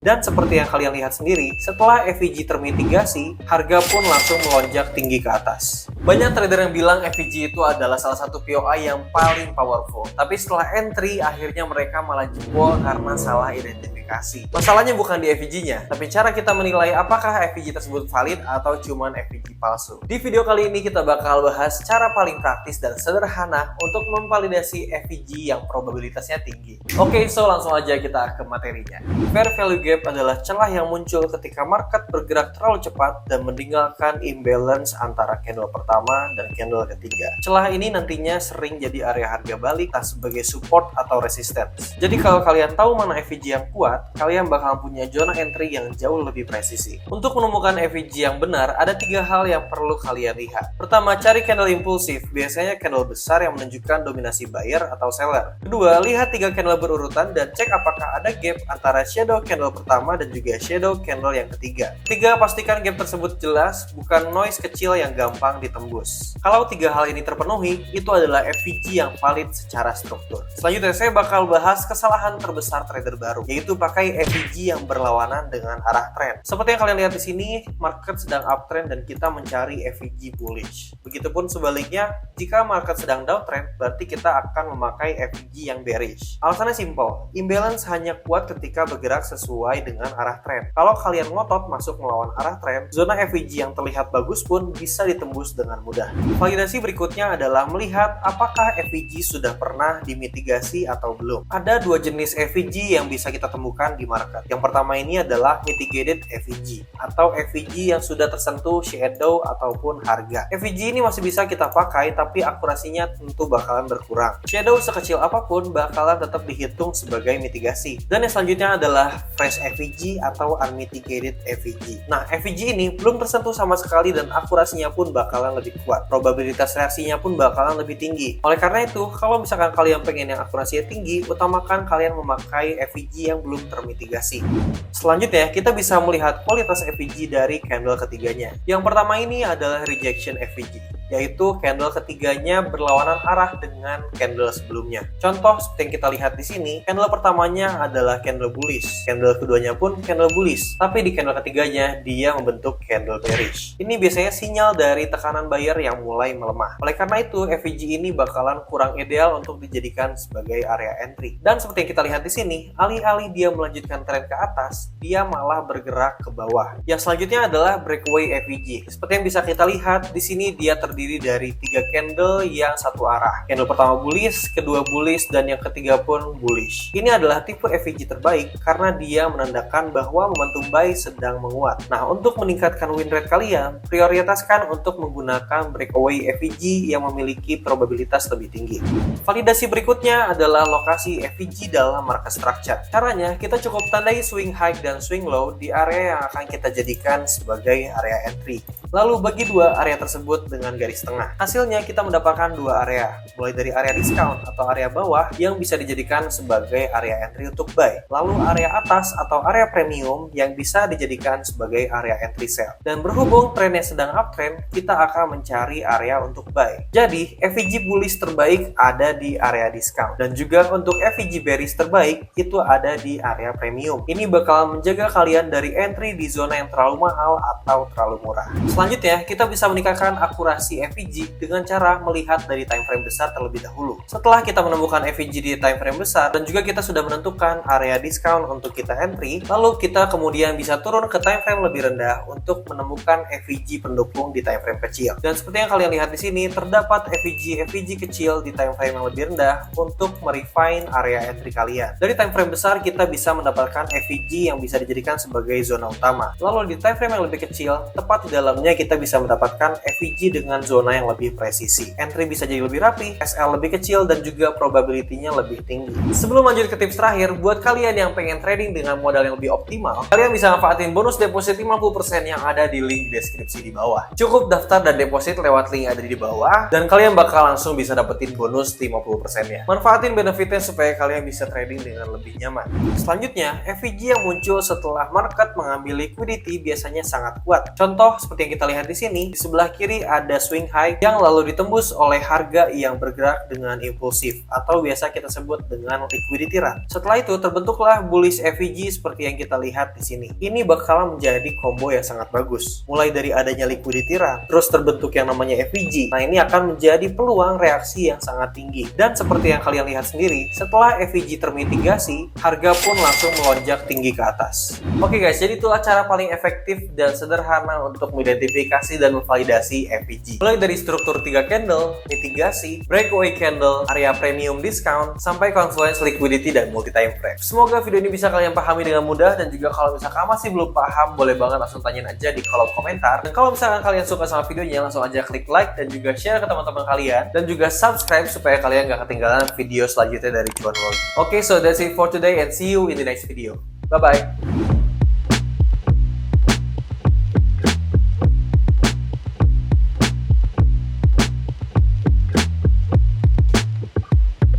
Dan seperti yang kalian lihat sendiri, setelah FVG termitigasi, harga pun langsung melonjak tinggi ke atas. Banyak trader yang bilang FVG itu adalah salah satu POI yang paling powerful. Tapi setelah entry, akhirnya mereka malah jebol karena salah identifikasi. Masalahnya bukan di FVG-nya, tapi cara kita menilai apakah FVG tersebut valid atau cuman FVG palsu. Di video kali ini kita bakal bahas cara paling praktis dan sederhana untuk memvalidasi FVG yang probabilitasnya tinggi. Oke, so langsung aja kita ke materinya. Fair value gap adalah celah yang muncul ketika market bergerak terlalu cepat dan meninggalkan imbalance antara candle pertama dan candle ketiga. Celah ini nantinya sering jadi area harga balik sebagai support atau resistance. Jadi kalau kalian tahu mana FVG yang kuat, kalian bakal punya zona entry yang jauh lebih presisi. Untuk menemukan FVG yang benar, ada 3 hal yang perlu kalian lihat. Pertama, cari candle impulsif, biasanya candle besar yang menunjukkan dominasi buyer atau seller. Kedua, lihat 3 candle berurutan dan cek apakah ada gap antara shadow candle pertama dan juga shadow candle yang ketiga. Ketiga, pastikan gap tersebut jelas, bukan noise kecil yang gampang ditembus. Kalau 3 hal ini terpenuhi, itu adalah FVG yang valid secara struktur. Selanjutnya, saya bakal bahas kesalahan terbesar trader baru, yaitu pakai FVG yang berlawanan dengan arah tren. Seperti yang kalian lihat di sini, market sedang uptrend dan kita mencari FVG bullish. Begitupun sebaliknya, jika market sedang downtrend, berarti kita akan memakai FVG yang bearish. Alasannya simple, imbalance hanya kuat ketika bergerak sesuai dengan arah tren. Kalau kalian ngotot masuk melawan arah tren, zona FVG yang terlihat bagus pun bisa ditembus dengan mudah. Validasi berikutnya adalah melihat apakah FVG sudah pernah dimitigasi atau belum. Ada 2 jenis FVG yang bisa kita temukan di market. Yang pertama ini adalah mitigated FVG atau FVG yang sudah tersentuh shadow ataupun harga. FVG ini masih bisa kita pakai, tapi akurasinya tentu bakalan berkurang. Shadow sekecil apapun bakalan tetap dihitung sebagai mitigasi. Dan yang selanjutnya adalah fresh FVG atau unmitigated FVG. Nah, FVG ini belum tersentuh sama sekali dan akurasinya pun bakalan lebih kuat. Probabilitas reaksinya pun bakalan lebih tinggi. Oleh karena itu, kalau misalkan kalian pengen yang akurasinya tinggi, utamakan kalian memakai FVG yang belum termitigasi. Selanjutnya, kita bisa melihat kualitas FVG dari candle ketiganya. Yang pertama ini adalah rejection FVG, yaitu candle ketiganya berlawanan arah dengan candle sebelumnya. Contoh seperti yang kita lihat di sini, candle pertamanya adalah candle bullish, candle keduanya pun candle bullish, tapi di candle ketiganya dia membentuk candle bearish. Ini biasanya sinyal dari tekanan buyer yang mulai melemah. Oleh karena itu, FVG ini bakalan kurang ideal untuk dijadikan sebagai area entry. Dan seperti yang kita lihat di sini, alih-alih dia melanjutkan tren ke atas, dia malah bergerak ke bawah. Yang selanjutnya adalah breakaway FVG. Seperti yang bisa kita lihat di sini, dia terdiri dari 3 candle yang satu arah. Candle pertama bullish, kedua bullish, dan yang ketiga pun bullish. Ini adalah tipe FVG terbaik karena dia menandakan bahwa momentum buy sedang menguat. Nah, untuk meningkatkan win rate kalian, prioritaskan untuk menggunakan breakaway FVG yang memiliki probabilitas lebih tinggi. Validasi berikutnya adalah lokasi FVG dalam market structure. Caranya, kita cukup tandai swing high dan swing low di area yang akan kita jadikan sebagai area entry. Lalu bagi 2 area tersebut dengan garis tengah. Hasilnya kita mendapatkan 2 area, mulai dari area discount atau area bawah yang bisa dijadikan sebagai area entry untuk buy. Lalu area atas atau area premium yang bisa dijadikan sebagai area entry sell. Dan berhubung trennya sedang uptrend, kita akan mencari area untuk buy. Jadi, FVG bullish terbaik ada di area discount. Dan juga untuk FVG bearish terbaik itu ada di area premium. Ini bakal menjaga kalian dari entry di zona yang terlalu mahal atau terlalu murah. Selanjutnya, kita bisa meningkatkan akurasi FVG dengan cara melihat dari time frame besar terlebih dahulu. Setelah kita menemukan FVG di time frame besar dan juga kita sudah menentukan area discount untuk kita entry, lalu kita kemudian bisa turun ke time frame lebih rendah untuk menemukan FVG pendukung di time frame kecil. Dan seperti yang kalian lihat di sini, terdapat FVG kecil di time frame yang lebih rendah untuk merefine area entry kalian. Dari time frame besar kita bisa mendapatkan FVG yang bisa dijadikan sebagai zona utama. Lalu di time frame yang lebih kecil, tepat di dalamnya kita bisa mendapatkan FVG dengan zona yang lebih presisi. Entry bisa jadi lebih rapi, SL lebih kecil, dan juga probability-nya lebih tinggi. Sebelum lanjut ke tips terakhir, buat kalian yang pengen trading dengan modal yang lebih optimal, kalian bisa manfaatin bonus deposit 50% yang ada di link deskripsi di bawah. Cukup daftar dan deposit lewat link yang ada di bawah, dan kalian bakal langsung bisa dapetin bonus 50%-nya. Manfaatin benefitnya supaya kalian bisa trading dengan lebih nyaman. Selanjutnya, FVG yang muncul setelah market mengambil liquidity biasanya sangat kuat. Contoh seperti yang kita kita lihat di sini, di sebelah kiri ada swing high yang lalu ditembus oleh harga yang bergerak dengan impulsif atau biasa kita sebut dengan liquidity run. Setelah itu terbentuklah bullish FVG seperti yang kita lihat di sini. Ini bakalan menjadi combo yang sangat bagus. Mulai dari adanya liquidity run, terus terbentuk yang namanya FVG. Nah, ini akan menjadi peluang reaksi yang sangat tinggi. Dan seperti yang kalian lihat sendiri, setelah FVG termitigasi, harga pun langsung melonjak tinggi ke atas. Oke guys, jadi itulah cara paling efektif dan sederhana untuk mengidentifikasi dan memvalidasi FVG. Mulai dari struktur 3 candle, mitigasi, breakaway candle, area premium discount, sampai confluence liquidity dan multi time frame. Semoga video ini bisa kalian pahami dengan mudah, dan juga kalau misalkan masih belum paham, boleh banget langsung tanyain aja di kolom komentar. Dan kalau misalkan kalian suka sama videonya, langsung aja klik like dan juga share ke teman-teman kalian, dan juga subscribe supaya kalian gak ketinggalan video selanjutnya dari Cuan World. Oke, so that's it for today and see you in the next video. Bye-bye.